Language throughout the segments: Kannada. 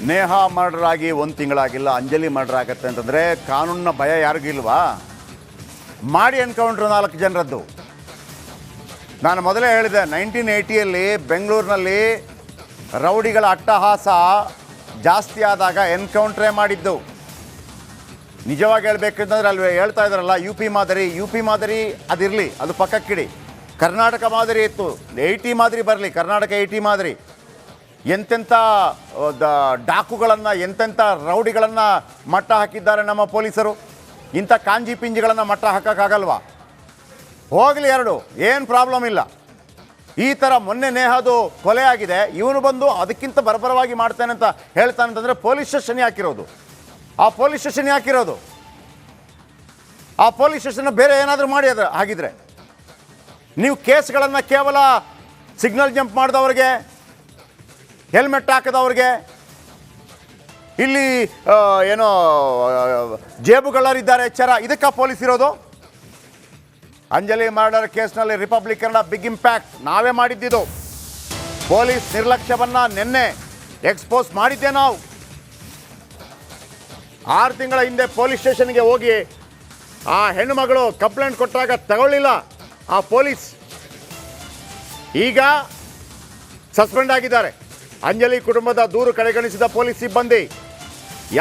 ನೇಹಾ ಮರ್ಡರ್ ಆಗಿ 1 ತಿಂಗಳಾಗಿಲ್ಲ, ಅಂಜಲಿ ಮರ್ಡರ್ ಆಗತ್ತೆ ಅಂತಂದರೆ ಕಾನೂನಿನ ಭಯ ಯಾರಿಗೂ ಇಲ್ವಾ? ಮಾಡಿ ಎನ್ಕೌಂಟ್ರ್ 4 ಜನರದ್ದು. ನಾನು ಮೊದಲೇ ಹೇಳಿದೆ, 1980ಯಲ್ಲಿ ಬೆಂಗಳೂರಿನಲ್ಲಿ ರೌಡಿಗಳ ಅಟ್ಟಹಾಸ ಜಾಸ್ತಿ ಆದಾಗ ಎನ್ಕೌಂಟ್ರೇ ಮಾಡಿದ್ದು. ನಿಜವಾಗಿ ಹೇಳಬೇಕಂತಂದ್ರೆ ಅಲ್ಲಿ ಹೇಳ್ತಾ ಇದ್ದಾರಲ್ಲ ಯು ಪಿ ಮಾದರಿ ಅದಿರಲಿ, ಅದು ಪಕ್ಕಕ್ಕಿಡಿ. ಕರ್ನಾಟಕ ಮಾದರಿ ಇತ್ತು, 80 ಮಾದರಿ ಬರಲಿ, ಕರ್ನಾಟಕ 80 ಮಾದರಿ. ಎಂತೆಂಥ ಡಾಕುಗಳನ್ನು, ಎಂತೆಂಥ ರೌಡಿಗಳನ್ನು ಮಟ್ಟ ಹಾಕಿದ್ದಾರೆ ನಮ್ಮ ಪೊಲೀಸರು. ಇಂಥ ಕಾಂಜಿ ಪಿಂಜಿಗಳನ್ನು ಮಟ್ಟ ಹಾಕೋಕ್ಕಾಗಲ್ವಾ? ಹೋಗಲಿ ಎರಡು, ಏನು ಪ್ರಾಬ್ಲಮ್ ಇಲ್ಲ. ಈ ಥರ ಮೊನ್ನೆ ನೇಹಾದು ಕೊಲೆ ಆಗಿದೆ, ಇವನು ಬಂದು ಅದಕ್ಕಿಂತ ಬರ್ಬರವಾಗಿ ಮಾಡ್ತಾನೆ ಅಂತ ಹೇಳ್ತಾನೆ ಅಂತಂದರೆ ಪೊಲೀಸ್ ಸ್ಟೇಷನ್ ಹಾಕಿರೋದು. ಆ ಪೊಲೀಸ್ ಸ್ಟೇಷನ್ ಹಾಕಿರೋದು, ಆ ಪೊಲೀಸ್ ಸ್ಟೇಷನ್ನ ಬೇರೆ ಏನಾದರೂ ಮಾಡಿ ಅದು ಆಗಿದ್ರೆ ನೀವು ಕೇಸ್ಗಳನ್ನು ಕೇವಲ ಸಿಗ್ನಲ್ ಜಂಪ್ ಮಾಡಿದವ್ರಿಗೆ, ಹೆಲ್ಮೆಟ್ ಹಾಕದವ್ರಿಗೆ, ಇಲ್ಲಿ ಏನೋ ಜೇಬುಗಳರಿದ್ದಾರೆ ಎಚ್ಚರ, ಇದಕ್ಕೆ ಪೊಲೀಸ್ ಇರೋದು. ಅಂಜಲಿ ಮರ್ಡರ್ ಕೇಸ್ನಲ್ಲಿ ರಿಪಬ್ಲಿಕ್ ಕನ್ನಡ ಬಿಗ್ ಇಂಪ್ಯಾಕ್ಟ್ ನಾವೇ ಮಾಡಿದ್ದಿದ್ದು. ಪೊಲೀಸ್ ನಿರ್ಲಕ್ಷ್ಯವನ್ನು ನಿನ್ನೆ ಎಕ್ಸ್ಪೋಸ್ ಮಾಡಿದ್ದೆ ನಾವು. 6 ತಿಂಗಳ ಹಿಂದೆ ಪೊಲೀಸ್ ಸ್ಟೇಷನ್ಗೆ ಹೋಗಿ ಆ ಹೆಣ್ಣುಮಗಳು ಕಂಪ್ಲೇಂಟ್ ಕೊಟ್ಟಾಗ ತಗೊಳ್ಳಿಲ್ಲ ಆ ಪೊಲೀಸ್. ಈಗ ಸಸ್ಪೆಂಡ್ ಆಗಿದ್ದಾರೆ. ಅಂಜಲಿ ಕುಟುಂಬದ ದೂರು ಕಡೆಗಣಿಸಿದ ಪೊಲೀಸ್ ಸಿಬ್ಬಂದಿ.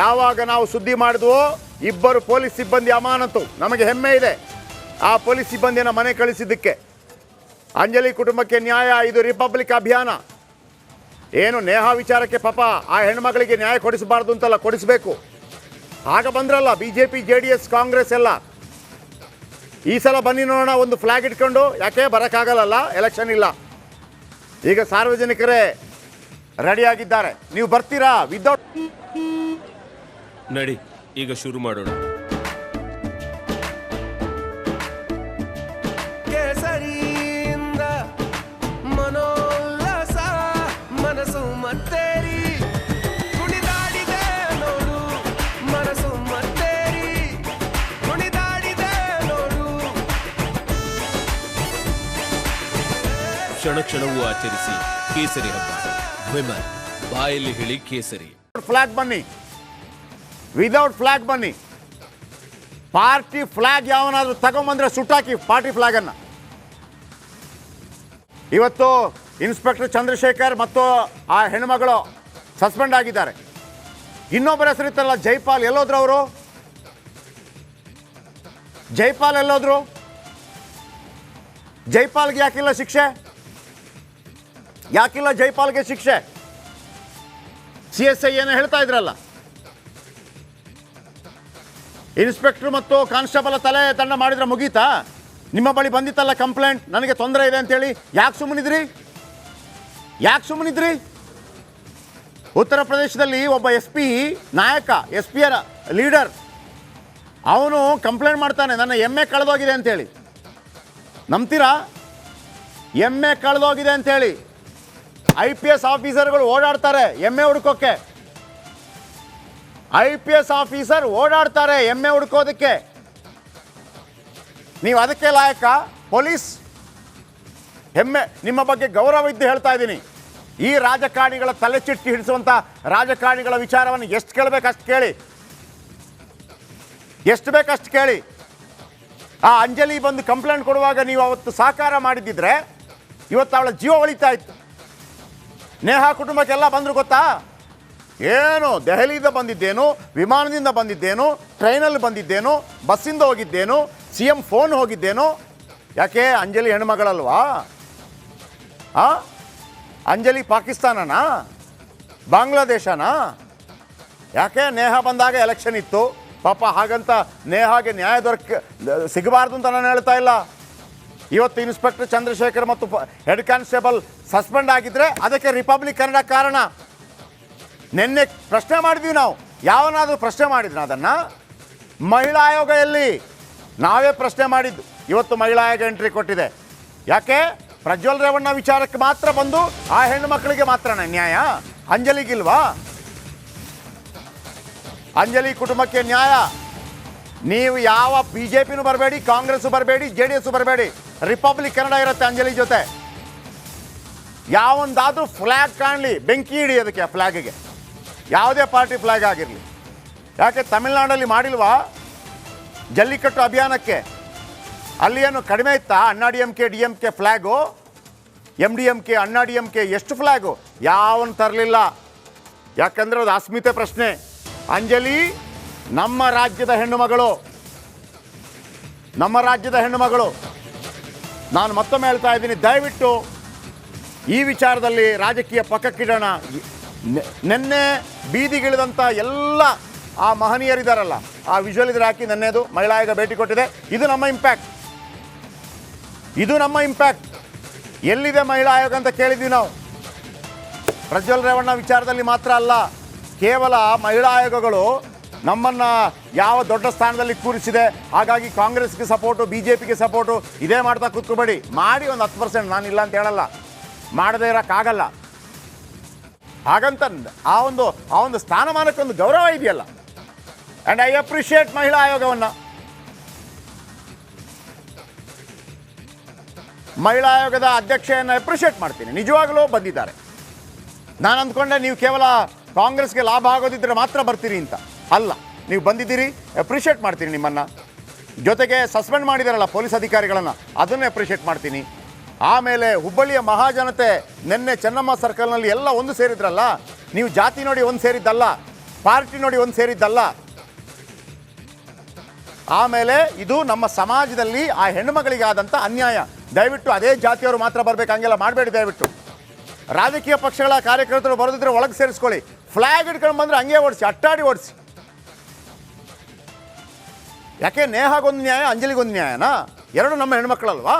ಯಾವಾಗ ನಾವು ಸುದ್ದಿ ಮಾಡಿದ್ವೋ 2 ಪೊಲೀಸ್ ಸಿಬ್ಬಂದಿ ಅಮಾನತು. ನಮಗೆ ಹೆಮ್ಮೆ ಇದೆ ಆ ಪೊಲೀಸ್ ಸಿಬ್ಬಂದಿಯನ್ನು ಮನೆ ಕಳಿಸಿದ್ದಕ್ಕೆ. ಅಂಜಲಿ ಕುಟುಂಬಕ್ಕೆ ನ್ಯಾಯ, ಇದು ರಿಪಬ್ಲಿಕ್ ಅಭಿಯಾನ. ಏನು ನೇಹಾ ವಿಚಾರಕ್ಕೆ ಪಾಪ ಆ ಹೆಣ್ಮಗಳಿಗೆ ನ್ಯಾಯ ಕೊಡಿಸಬಾರ್ದು ಅಂತಲ್ಲ, ಕೊಡಿಸಬೇಕು. ಆಗ ಬಂದ್ರಲ್ಲ BJP JDS ಕಾಂಗ್ರೆಸ್ ಎಲ್ಲ. ಈ ಸಲ ಬನ್ನಿ ನೋಡೋಣ, ಒಂದು ಫ್ಲಾಗ್ ಇಟ್ಕೊಂಡು. ಯಾಕೆ ಬರೋಕ್ಕಾಗಲ್ಲ, ಎಲೆಕ್ಷನ್ ಇಲ್ಲ. ಈಗ ಸಾರ್ವಜನಿಕರೇ ರೆಡಿಯಾಗಿದ್ದಾರೆ. ನೀವು ಬರ್ತೀರಾ? ವಿದೌಟ್ ನಡಿ, ಈಗ ಶುರು ಮಾಡೋಣ. ಕೇಸರಿಯಿಂದ ಮನೋಲ್ಲಾಸ ಮನಸ್ಸು ಮತ್ತೇರಿ ಕುಣಿದಾಡಿದೆ ನೋಡು, ಮನಸ್ಸು ಮತ್ತೇರಿ ಕುಣಿದಾಡಿದೆ ನೋಡು. ಕ್ಷಣ ಕ್ಷಣವೂ ಆಚರಿಸಿ ಕೇಸರಿ ಹಬ್ಬ. ವಿಮಲ್ ಬಾಯಲ್ಲಿ ಹೇಳಿ ಕೇಸರಿ. ಫ್ಲಾಗ್ ಬನ್ನಿ, ವಿದೌಟ್ ಫ್ಲಾಗ್ ಬನ್ನಿ. ಪಾರ್ಟಿ ಫ್ಲಾಗ್ ಯಾವನಾದರೂ ತಗೊಂಬಂದ್ರೆ ಸುಟ್ಟಾಕಿ ಪಾರ್ಟಿ ಫ್ಲಾಗನ್ನು. ಇವತ್ತು ಇನ್ಸ್ಪೆಕ್ಟರ್ ಚಂದ್ರಶೇಖರ್ ಮತ್ತು ಆ ಹೆಣ್ಮಗಳು ಸಸ್ಪೆಂಡ್ ಆಗಿದ್ದಾರೆ. ಇನ್ನೊಬ್ಬರ ಹೆಸರಿತ್ತಲ್ಲ ಜೈಪಾಲ್, ಎಲ್ಲೋದ್ರು ಅವರು? ಜೈಪಾಲ್ ಎಲ್ಲೋದ್ರು? ಜೈಪಾಲ್ಗೆ ಯಾಕಿಲ್ಲ ಶಿಕ್ಷೆ? ಯಾಕಿಲ್ಲ ಜೈಪಾಲ್ಗೆ ಶಿಕ್ಷೆ? CSI ಏನೋ ಹೇಳ್ತಾ ಇದ್ರಲ್ಲ, ಇನ್ಸ್ಪೆಕ್ಟರ್ ಮತ್ತು ಕಾನ್ಸ್ಟೇಬಲ್ ತಲೆ ದಂಡ ಮಾಡಿದ್ರೆ ಮುಗೀತಾ? ನಿಮ್ಮ ಬಳಿ ಬಂದಿತ್ತಲ್ಲ ಕಂಪ್ಲೇಂಟ್, ನನಗೆ ತೊಂದರೆ ಇದೆ ಅಂತೇಳಿ. ಯಾಕೆ ಸುಮ್ಮನಿದ್ರಿ? ಉತ್ತರ ಪ್ರದೇಶದಲ್ಲಿ ಒಬ್ಬ SP ನಾಯಕ, SPಯ ಲೀಡರ್, ಅವನು ಕಂಪ್ಲೇಂಟ್ ಮಾಡ್ತಾನೆ, ನನ್ನ ಎಮ್ಮೆ ಕಳೆದೋಗಿದೆ ಅಂತೇಳಿ. ನಂಬ್ತೀರಾ? ಎಮ್ಮೆ ಕಳೆದೋಗಿದೆ ಅಂತೇಳಿ. IPS ಆಫೀಸರ್ಗಳು ಓಡಾಡ್ತಾರೆ ಎಮ್ಮೆ ಹುಡ್ಕೋಕ್ಕೆ. IPS ಆಫೀಸರ್ ಓಡಾಡ್ತಾರೆ ಎಮ್ಮೆ ಹುಡ್ಕೋದಕ್ಕೆ. ನೀವು ಅದಕ್ಕೆ ಲಾಯಕ? ಪೊಲೀಸ್ ಹೆಮ್ಮೆ, ನಿಮ್ಮ ಬಗ್ಗೆ ಗೌರವ ಇದ್ದು ಹೇಳ್ತಾ ಇದ್ದೀನಿ. ಈ ರಾಜಕಾರಣಿಗಳ ತಲೆ ಚಿಟ್ಟಿ ಹಿಡಿಸುವಂಥ ರಾಜಕಾರಣಿಗಳ ವಿಚಾರವನ್ನು ಎಷ್ಟು ಕೇಳಬೇಕು ಅಷ್ಟು ಕೇಳಿ, ಎಷ್ಟು ಬೇಕಷ್ಟು ಕೇಳಿ. ಆ ಅಂಜಲಿ ಬಂದು ಕಂಪ್ಲೇಂಟ್ ಕೊಡುವಾಗ ನೀವು ಅವತ್ತು ಸಹಕಾರ ಮಾಡಿದ್ದಿದ್ರೆ ಇವತ್ತು ಅವಳ ಜೀವ ಉಳಿತಾ ಇತ್ತು. ನೇಹಾ ಕುಟುಂಬಕ್ಕೆಲ್ಲ ಬಂದರು ಗೊತ್ತಾ? ಏನು ದೆಹಲಿಯಿಂದ ಬಂದಿದ್ದೇನು, ವಿಮಾನದಿಂದ ಬಂದಿದ್ದೇನು, ಟ್ರೈನಲ್ಲಿ ಬಂದಿದ್ದೇನು, ಬಸ್ಸಿಂದ ಹೋಗಿದ್ದೇನು, CM ಫೋನ್ ಹೋಗಿದ್ದೇನು. ಯಾಕೆ? ಅಂಜಲಿ ಹೆಣ್ಮಗಳಲ್ವಾ? ಅಂಜಲಿ ಪಾಕಿಸ್ತಾನನಾ, ಬಾಂಗ್ಲಾದೇಶನಾ? ಯಾಕೆ? ನೇಹಾ ಬಂದಾಗ ಎಲೆಕ್ಷನ್ ಇತ್ತು ಪಾಪ, ಹಾಗಂತ ನೇಹಾಗೆ ನ್ಯಾಯ ಸಿಗಬಾರ್ದು ಅಂತ ನಾನು ಹೇಳ್ತಾ ಇಲ್ಲ. ಇವತ್ತು ಇನ್ಸ್ಪೆಕ್ಟರ್ ಚಂದ್ರಶೇಖರ್ ಮತ್ತು ಹೆಡ್ ಕಾನ್ಸ್ಟೇಬಲ್ ಸಸ್ಪೆಂಡ್ ಆಗಿದ್ದರೆ ಅದಕ್ಕೆ ರಿಪಬ್ಲಿಕ್ ಕನ್ನಡ ಕಾರಣ. ನಿನ್ನೆ ಪ್ರಶ್ನೆ ಮಾಡಿದ್ವಿ ನಾವು, ಯಾವನಾದರೂ ಪ್ರಶ್ನೆ ಮಾಡಿದ್ರು ಅದನ್ನು? ಮಹಿಳಾ ಆಯೋಗ ಎಲ್ಲಿ? ನಾವೇ ಪ್ರಶ್ನೆ ಮಾಡಿದ್ದು. ಇವತ್ತು ಮಹಿಳಾ ಆಯೋಗ ಎಂಟ್ರಿ ಕೊಟ್ಟಿದೆ. ಯಾಕೆ? ಪ್ರಜ್ವಲ್ ರೇವಣ್ಣ ವಿಚಾರಕ್ಕೆ ಮಾತ್ರ ಬಂದು ಆ ಹೆಣ್ಣು ಮಕ್ಕಳಿಗೆ ಮಾತ್ರನೇ ನ್ಯಾಯ, ಅಂಜಲಿಗಿಲ್ವಾ? ಅಂಜಲಿ ಕುಟುಂಬಕ್ಕೆ ನ್ಯಾಯ. ನೀವು ಯಾವ BJPನೂ ಬರಬೇಡಿ, ಕಾಂಗ್ರೆಸ್ಸು ಬರಬೇಡಿ, JDS ಬರಬೇಡಿ, ರಿಪಬ್ಲಿಕ್ ಕನ್ನಡ ಇರುತ್ತೆ ಅಂಜಲಿ ಜೊತೆ. ಯಾವೊಂದಾದ್ರೂ ಫ್ಲ್ಯಾಗ್ ಕಾಣಲಿ, ಬೆಂಕಿ ಹಿಡಿ ಅದಕ್ಕೆ, ಆ ಫ್ಲ್ಯಾಗಿಗೆ. ಯಾವುದೇ ಪಾರ್ಟಿ ಫ್ಲ್ಯಾಗ್ ಆಗಿರಲಿ. ಯಾಕೆ ತಮಿಳ್ನಾಡಲ್ಲಿ ಮಾಡಿಲ್ವಾ ಜಲ್ಲಿಕಟ್ಟು ಅಭಿಯಾನಕ್ಕೆ? ಅಲ್ಲಿ ಏನು ಕಡಿಮೆ ಇತ್ತಾ ಅಣ್ಣಾ D M K flag? MDMK ಅಣ್ಣಾ DMK ಎಷ್ಟು ಫ್ಲ್ಯಾಗು? ಯಾವನು ತರಲಿಲ್ಲ. ಯಾಕಂದರೆ ಅದು ಅಸ್ಮಿತೆ ಪ್ರಶ್ನೆ. ಅಂಜಲಿ ನಮ್ಮ ರಾಜ್ಯದ ಹೆಣ್ಣುಮಗಳು, ನಮ್ಮ ರಾಜ್ಯದ ಹೆಣ್ಣುಮಗಳು. ನಾನು ಮತ್ತೊಮ್ಮೆ ಹೇಳ್ತಾ ಇದ್ದೀನಿ, ದಯವಿಟ್ಟು ಈ ವಿಚಾರದಲ್ಲಿ ರಾಜಕೀಯ ಪಕ್ಕಕ್ಕಿಡೋಣ. ನಿನ್ನೆ ಬೀದಿಗಿಳಿದಂಥ ಎಲ್ಲ ಆ ಮಹನೀಯರಿದ್ದಾರಲ್ಲ, ಆ ವಿಜುವಲ್ ಇದ್ರೆ ಹಾಕಿ. ನೆನ್ನೆದು ಮಹಿಳಾ ಆಯೋಗ ಭೇಟಿ ಕೊಟ್ಟಿದೆ. ಇದು ನಮ್ಮ ಇಂಪ್ಯಾಕ್ಟ್, ಇದು ನಮ್ಮ ಇಂಪ್ಯಾಕ್ಟ್. ಎಲ್ಲಿದೆ ಮಹಿಳಾ ಆಯೋಗ ಅಂತ ಕೇಳಿದ್ವಿ ನಾವು. ಪ್ರಜ್ವಲ್ ರೇವಣ್ಣ ವಿಚಾರದಲ್ಲಿ ಮಾತ್ರ ಅಲ್ಲ, ಕೇವಲ ಮಹಿಳಾ ಆಯೋಗಗಳು ನಮ್ಮನ್ನು ಯಾವ ದೊಡ್ಡ ಸ್ಥಾನದಲ್ಲಿ ಕೂರಿಸಿದೆ, ಹಾಗಾಗಿ ಕಾಂಗ್ರೆಸ್ಗೆ ಸಪೋರ್ಟು, BJPಗೆ ಸಪೋರ್ಟು ಇದೇ ಮಾಡ್ತಾ ಕೂತ್ಕೋಬೇಡಿ. ಮಾಡಿ ಒಂದು 10%, ನಾನಿಲ್ಲ ಅಂತ ಹೇಳಲ್ಲ, ಮಾಡದೇ ಇರೋಕ್ಕಾಗಲ್ಲ. ಹಾಗಂತ ಆ ಒಂದು ಸ್ಥಾನಮಾನಕ್ಕೊಂದು ಗೌರವ ಇದೆಯಲ್ಲ. ಆ್ಯಂಡ್ ಐ ಅಪ್ರಿಷಿಯೇಟ್ ಮಹಿಳಾ ಆಯೋಗವನ್ನು. ಮಹಿಳಾ ಆಯೋಗದ ಅಧ್ಯಕ್ಷೆಯನ್ನು ಅಪ್ರಿಷಿಯೇಟ್ ಮಾಡ್ತೀನಿ. ನಿಜವಾಗಲೂ ಬಂದಿದ್ದಾರೆ. ನಾನು ಅಂದ್ಕೊಂಡೆ ನೀವು ಕೇವಲ ಕಾಂಗ್ರೆಸ್ಗೆ ಲಾಭ ಆಗೋದಿದ್ದರೆ ಮಾತ್ರ ಬರ್ತೀರಿ ಅಂತ. ಅಲ್ಲ, ನೀವು ಬಂದಿದ್ದೀರಿ, ಅಪ್ರಿಷಿಯೇಟ್ ಮಾಡ್ತೀನಿ ನಿಮ್ಮನ್ನು. ಜೊತೆಗೆ ಸಸ್ಪೆಂಡ್ ಮಾಡಿದಾರಲ್ಲ ಪೊಲೀಸ್ ಅಧಿಕಾರಿಗಳನ್ನು, ಅದನ್ನೇ ಅಪ್ರಿಷಿಯೇಟ್ ಮಾಡ್ತೀನಿ. ಆಮೇಲೆ ಹುಬ್ಬಳ್ಳಿಯ ಮಹಾಜನತೆ ನಿನ್ನೆ ಚೆನ್ನಮ್ಮ ಸರ್ಕಲ್ನಲ್ಲಿ ಎಲ್ಲ ಒಂದು ಸೇರಿದ್ರಲ್ಲ. ನೀವು ಜಾತಿ ನೋಡಿ ಒಂದು ಸೇರಿದ್ದಲ್ಲ, ಪಾರ್ಟಿ ನೋಡಿ ಒಂದು ಸೇರಿದ್ದಲ್ಲ. ಆಮೇಲೆ ಇದು ನಮ್ಮ ಸಮಾಜದಲ್ಲಿ ಆ ಹೆಣ್ಣುಮಗಳಿಗಾದಂಥ ಅನ್ಯಾಯ. ದಯವಿಟ್ಟು ಅದೇ ಜಾತಿಯವರು ಮಾತ್ರ ಬರಬೇಕು, ಹಂಗೆಲ್ಲ ಮಾಡಬೇಡಿ ದಯವಿಟ್ಟು. ರಾಜಕೀಯ ಪಕ್ಷಗಳ ಕಾರ್ಯಕರ್ತರು ಬರೋದಿದ್ರೆ ಒಳಗೆ ಸೇರಿಸ್ಕೊಳ್ಳಿ. ಫ್ಲ್ಯಾಗ್ ಇಟ್ಕೊಂಡು ಬಂದರೆ ಹಂಗೆ ಓಡಿಸಿ, ಅಟ್ಟಾಡಿ ಓಡಿಸಿ. ಯಾಕೆ ನೇಹಾಗೊಂದು ನ್ಯಾಯ, ಅಂಜಲಿಗೊಂದು ನ್ಯಾಯನಾ? ಎರಡು ನಮ್ಮ ಹೆಣ್ಮಕ್ಳಲ್ವಾ?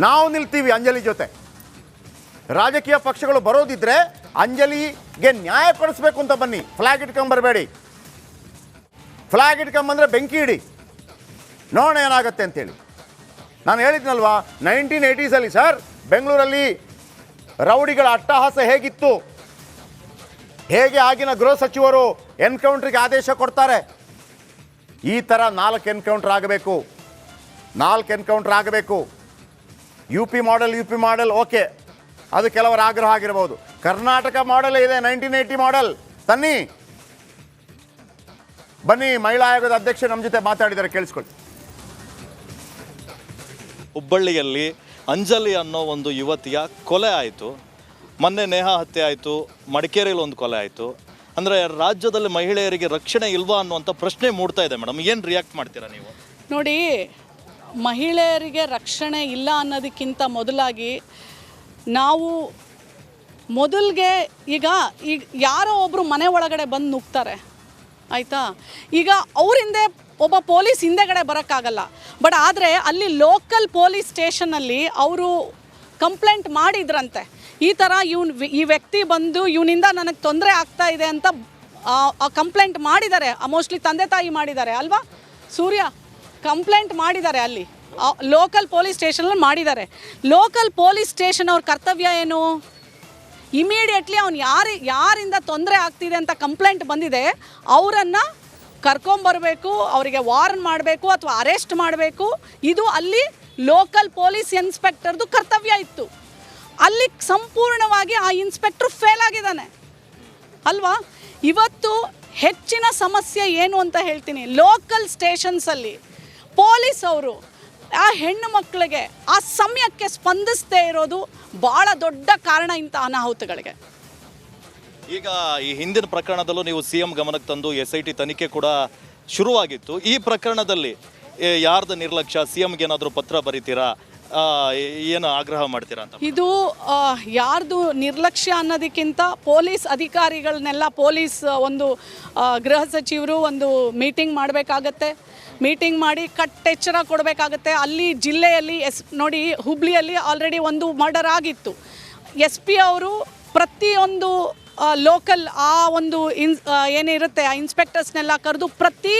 ನಾವು ನಿಲ್ತೀವಿ ಅಂಜಲಿ ಜೊತೆ. ರಾಜಕೀಯ ಪಕ್ಷಗಳು ಬರೋದಿದ್ರೆ ಅಂಜಲಿಗೆ ನ್ಯಾಯ ಕೊಡಿಸ್ಬೇಕು ಅಂತ ಬನ್ನಿ. ಫ್ಲ್ಯಾಗ್ ಇಟ್ಕೊಂಬರಬೇಡಿ. ಫ್ಲ್ಯಾಗ್ ಇಟ್ಕೊಂಬಂದರೆ ಬೆಂಕಿ ಇಡಿ, ನೋಡೋಣ ಏನಾಗುತ್ತೆ ಅಂತೇಳಿ. ನಾನು ಹೇಳಿದ್ನಲ್ವಾ, 1980s ಸರ್ ಬೆಂಗಳೂರಲ್ಲಿ ರೌಡಿಗಳ ಅಟ್ಟಹಾಸ ಹೇಗಿತ್ತು, ಹೇಗೆ ಆಗಿನ ಗೃಹ ಸಚಿವರು ಎನ್ಕೌಂಟ್ರಿಗೆ ಆದೇಶ ಕೊಡ್ತಾರೆ. ಈ ಥರ 4 ಎನ್ಕೌಂಟ್ರ್ ಆಗಬೇಕು, 4 ಎನ್ಕೌಂಟ್ರ್ ಆಗಬೇಕು. ಯು ಪಿ ಮಾಡೆಲ್ ಓಕೆ, ಅದು ಕೆಲವರ ಆಗ್ರಹ ಆಗಿರ್ಬೋದು. ಕರ್ನಾಟಕ ಮಾಡೆಲ್ ಇದೆ, 1980 ಮಾಡೆಲ್ ತನ್ನಿ. ಬನ್ನಿ, ಮಹಿಳಾ ಆಯೋಗದ ಅಧ್ಯಕ್ಷೆ ನಮ್ಮ ಜೊತೆ ಮಾತಾಡಿದ್ದಾರೆ, ಕೇಳಿಸ್ಕೊಳ್ಳಿ. ಹುಬ್ಬಳ್ಳಿಯಲ್ಲಿ ಅಂಜಲಿ ಅನ್ನೋ ಒಂದು ಯುವತಿಯ ಕೊಲೆ ಆಯಿತು. ಮೊನ್ನೆ ನೇಹಾ ಹತ್ಯೆ ಆಯಿತು, ಮಡಿಕೇರಿಯಲ್ಲಿ ಒಂದು ಕೊಲೆ ಆಯಿತು. ಅಂದರೆ ರಾಜ್ಯದಲ್ಲಿ ಮಹಿಳೆಯರಿಗೆ ರಕ್ಷಣೆ ಇಲ್ವಾ ಅನ್ನುವಂಥ ಪ್ರಶ್ನೆ ಮೂಡ್ತಾ ಇದೆ ಮೇಡಮ್. ಏನು ರಿಯಾಕ್ಟ್ ಮಾಡ್ತೀರಾ ನೀವು? ನೋಡಿ, ಮಹಿಳೆಯರಿಗೆ ರಕ್ಷಣೆ ಇಲ್ಲ ಅನ್ನೋದಕ್ಕಿಂತ ಮೊದಲಾಗಿ ನಾವು ಮೊದಲಿಗೆ ಈಗ ಯಾರೋ ಒಬ್ಬರು ಮನೆ ಒಳಗಡೆ ಬಂದು ನುಗ್ತಾರೆ, ಆಯಿತಾ? ಈಗ ಅವರಿಂದೆ ಒಬ್ಬ ಪೊಲೀಸ್ ಹಿಂದೆಗಡೆ ಬರೋಕ್ಕಾಗಲ್ಲ. ಬಟ್ ಆದರೆ ಅಲ್ಲಿ ಲೋಕಲ್ ಪೊಲೀಸ್ ಸ್ಟೇಷನಲ್ಲಿ ಅವರು ಕಂಪ್ಲೇಂಟ್ ಮಾಡಿದ್ರಂತೆ, ಈ ಥರ ಈ ವ್ಯಕ್ತಿ ಬಂದು ಇವನಿಂದ ನನಗೆ ತೊಂದರೆ ಆಗ್ತಾ ಇದೆ ಅಂತ ಕಂಪ್ಲೇಂಟ್ ಮಾಡಿದ್ದಾರೆ. ಮೋಸ್ಟ್ಲಿ ತಂದೆ ತಾಯಿ ಮಾಡಿದ್ದಾರೆ ಅಲ್ವಾ ಸೂರ್ಯ? ಕಂಪ್ಲೇಂಟ್ ಮಾಡಿದ್ದಾರೆ ಅಲ್ಲಿ ಲೋಕಲ್ ಪೊಲೀಸ್ ಸ್ಟೇಷನಲ್ಲಿ ಮಾಡಿದ್ದಾರೆ. ಲೋಕಲ್ ಪೊಲೀಸ್ ಸ್ಟೇಷನ್ ಅವ್ರ ಕರ್ತವ್ಯ ಏನು? ಇಮಿಡಿಯೇಟ್ಲಿ ಅವ್ನು ಯಾರಿಂದ ತೊಂದರೆ ಆಗ್ತಿದೆ ಅಂತ ಕಂಪ್ಲೇಂಟ್ ಬಂದಿದೆ ಅವರನ್ನು ಕರ್ಕೊಂಬರಬೇಕು, ಅವರಿಗೆ ವಾರ್ನ್ ಮಾಡಬೇಕು ಅಥವಾ ಅರೆಸ್ಟ್ ಮಾಡಬೇಕು. ಇದು ಅಲ್ಲಿ ಲೋಕಲ್ ಪೊಲೀಸ್ ಇನ್ಸ್ಪೆಕ್ಟರ್ದು ಕರ್ತವ್ಯ ಇತ್ತು. ಅಲ್ಲಿ ಸಂಪೂರ್ಣವಾಗಿ ಆ ಇನ್ಸ್ಪೆಕ್ಟ್ರು ಫೇಲ್ ಆಗಿದ್ದಾನೆ ಅಲ್ವಾ? ಇವತ್ತು ಹೆಚ್ಚಿನ ಸಮಸ್ಯೆ ಏನು ಅಂತ ಹೇಳ್ತೀನಿ, ಲೋಕಲ್ ಸ್ಟೇಷನ್ಸಲ್ಲಿ ಪೊಲೀಸ್ ಅವರು ಆ ಹೆಣ್ಣು ಮಕ್ಕಳಿಗೆ ಆ ಸಮಯಕ್ಕೆ ಸ್ಪಂದಿಸದೇ ಇರೋದು ಭಾಳ ದೊಡ್ಡ ಕಾರಣ ಇಂಥ ಅನಾಹುತಗಳಿಗೆ. ಈಗ ಈ ಹಿಂದಿನ ಪ್ರಕರಣದಲ್ಲೂ ನೀವು CM ಗಮನಕ್ಕೆ ತಂದು SIT ತನಿಖೆ ಕೂಡ ಶುರುವಾಗಿತ್ತು. ಈ ಪ್ರಕರಣದಲ್ಲಿ ಯಾರ್ದು ನಿರ್ಲಕ್ಷ್ಯ? CMಗೆ ಏನಾದರೂ ಪತ್ರ ಬರೀತೀರಾ, ಏನು ಆಗ್ರಹ ಮಾಡ್ತೀರಾ ಅಂತ? ಇದು ಯಾರ್ದು ನಿರ್ಲಕ್ಷ್ಯ ಅನ್ನೋದಕ್ಕಿಂತ ಪೊಲೀಸ್ ಅಧಿಕಾರಿಗಳನ್ನೆಲ್ಲ ಪೊಲೀಸ್ ಒಂದು ಗೃಹ ಸಚಿವರು ಒಂದು ಮೀಟಿಂಗ್ ಮಾಡಬೇಕಾಗತ್ತೆ. ಮೀಟಿಂಗ್ ಮಾಡಿ ಕಟ್ಟೆಚ್ಚರ ಕೊಡಬೇಕಾಗತ್ತೆ. ಅಲ್ಲಿ ಜಿಲ್ಲೆಯಲ್ಲಿ ನೋಡಿ, ಹುಬ್ಳಿಯಲ್ಲಿ ಆಲ್ರೆಡಿ ಒಂದು ಮರ್ಡರ್ ಆಗಿತ್ತು. SP ಅವರು ಪ್ರತಿಯೊಂದು ಲೋಕಲ್ ಆ ಒಂದು ಏನಿರುತ್ತೆ ಆ ಇನ್ಸ್ಪೆಕ್ಟರ್ಸ್ನೆಲ್ಲ ಕರೆದು ಪ್ರತಿ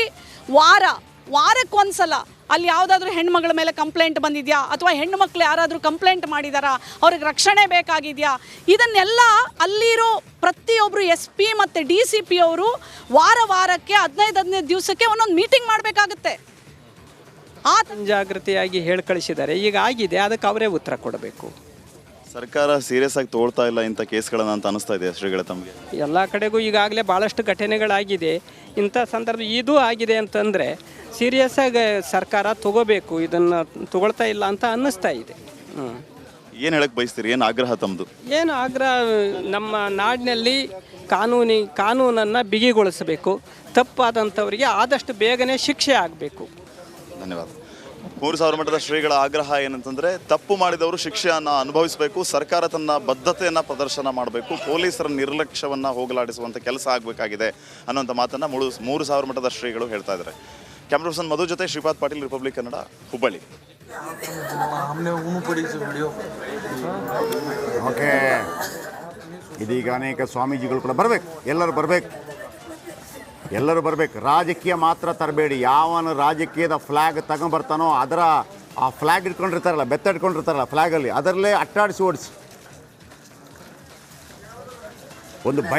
ವಾರಕ್ಕೊಂದ್ಸಲ ಅಲ್ಲಿ ಯಾವುದಾದ್ರೂ ಹೆಣ್ಮಗಳ ಮೇಲೆ ಕಂಪ್ಲೇಂಟ್ ಬಂದಿದೆಯಾ ಅಥವಾ ಹೆಣ್ಣು ಮಕ್ಕಳು ಯಾರಾದರೂ ಕಂಪ್ಲೇಂಟ್ ಮಾಡಿದಾರಾ, ಅವ್ರಿಗೆ ರಕ್ಷಣೆ ಬೇಕಾಗಿದೆಯಾ, ಇದನ್ನೆಲ್ಲ ಅಲ್ಲಿರೋ ಪ್ರತಿಯೊಬ್ಬರು SP ಮತ್ತು DCP ಅವರು ವಾರಕ್ಕೆ 15 ದಿವಸಕ್ಕೆ ಒಂದೊಂದು ಮೀಟಿಂಗ್ ಮಾಡಬೇಕಾಗುತ್ತೆ. ಜಾಗೃತಿಯಾಗಿ ಹೇಳಿ ಕಳಿಸಿದ್ದಾರೆ. ಈಗ ಆಗಿದೆ, ಅದಕ್ಕೆ ಅವರೇ ಉತ್ತರ ಕೊಡಬೇಕು. ಸರ್ಕಾರ ಸೀರಿಯಸ್ ಆಗಿ ತಗೊಳ್ತಾ ಇಲ್ಲ ಇಂಥ ಕೇಸ್ಗಳನ್ನ ಅಂತ ಅನಿಸ್ತಾ ಇದೆ ಶ್ರೀಗಳೇ ತಮಗೆ? ಎಲ್ಲ ಕಡೆಗೂ ಈಗಾಗಲೇ ಭಾಳಷ್ಟು ಘಟನೆಗಳಾಗಿದೆ. ಇಂಥ ಸಂದರ್ಭ ಇದು ಆಗಿದೆ ಅಂತಂದರೆ ಸೀರಿಯಸ್ ಆಗಿ ಸರ್ಕಾರ ತಗೋಬೇಕು, ಇದನ್ನು ತಗೊಳ್ತಾ ಇಲ್ಲ ಅಂತ ಅನ್ನಿಸ್ತಾ ಇದೆ. ಏನು ಹೇಳಕ್ಕೆ ಬಯಸ್ತೀರಿ? ಏನು ಆಗ್ರಹ ತಮ್ಮದು? ಏನು ಆಗ್ರಹ, ನಮ್ಮ ನಾಡಿನಲ್ಲಿ ಕಾನೂನನ್ನು ಬಿಗಿಗೊಳಿಸಬೇಕು. ತಪ್ಪಾದಂಥವರಿಗೆ ಆದಷ್ಟು ಬೇಗನೆ ಶಿಕ್ಷೆ ಆಗಬೇಕು. ಧನ್ಯವಾದ. 3000 ಮಠದ ಶ್ರೀಗಳ ಆಗ್ರಹ ಏನಂತಂದರೆ ತಪ್ಪು ಮಾಡಿದವರು ಶಿಕ್ಷೆಯನ್ನು ಅನುಭವಿಸಬೇಕು, ಸರ್ಕಾರ ತನ್ನ ಬದ್ಧತೆಯನ್ನು ಪ್ರದರ್ಶನ ಮಾಡಬೇಕು, ಪೊಲೀಸರ ನಿರ್ಲಕ್ಷ್ಯವನ್ನು ಹೋಗಲಾಡಿಸುವಂಥ ಕೆಲಸ ಆಗಬೇಕಾಗಿದೆ ಅನ್ನೋಂಥ ಮಾತನ್ನು 3000 ಮಠದ ಶ್ರೀಗಳು ಹೇಳ್ತಾ ಇದ್ದಾರೆ. ಕ್ಯಾಮ್ರಾ ಪರ್ಸನ್ ಮಧು ಜೊತೆ ಶ್ರೀಪಾದ್ ಪಾಟೀಲ್, ರಿಪಬ್ಲಿಕ್ ಕನ್ನಡ, ಹುಬ್ಬಳ್ಳಿ. ಓಕೆ, ಇದೀಗ ಅನೇಕ ಸ್ವಾಮೀಜಿಗಳು ಕೂಡ ಬರಬೇಕು, ಎಲ್ಲರೂ ಬರಬೇಕು. ರಾಜಕೀಯ ಮಾತ್ರ ತರಬೇಡಿ. ಯಾವನು ರಾಜಕೀಯದ ಫ್ಲ್ಯಾಗ್ ತಗೊಂಬರ್ತಾನೋ ಅದರ ಆ ಫ್ಲ್ಯಾಗ್ ಇಟ್ಕೊಂಡಿರ್ತಾರಲ್ಲ, ಬೆತ್ತ ಇಟ್ಕೊಂಡಿರ್ತಾರಲ್ಲ ಫ್ಲ್ಯಾಗಲ್ಲಿ, ಅದರಲ್ಲೇ ಅಟ್ಟಾಡಿಸಿ ಓಡಿಸಿ. ಒಂದು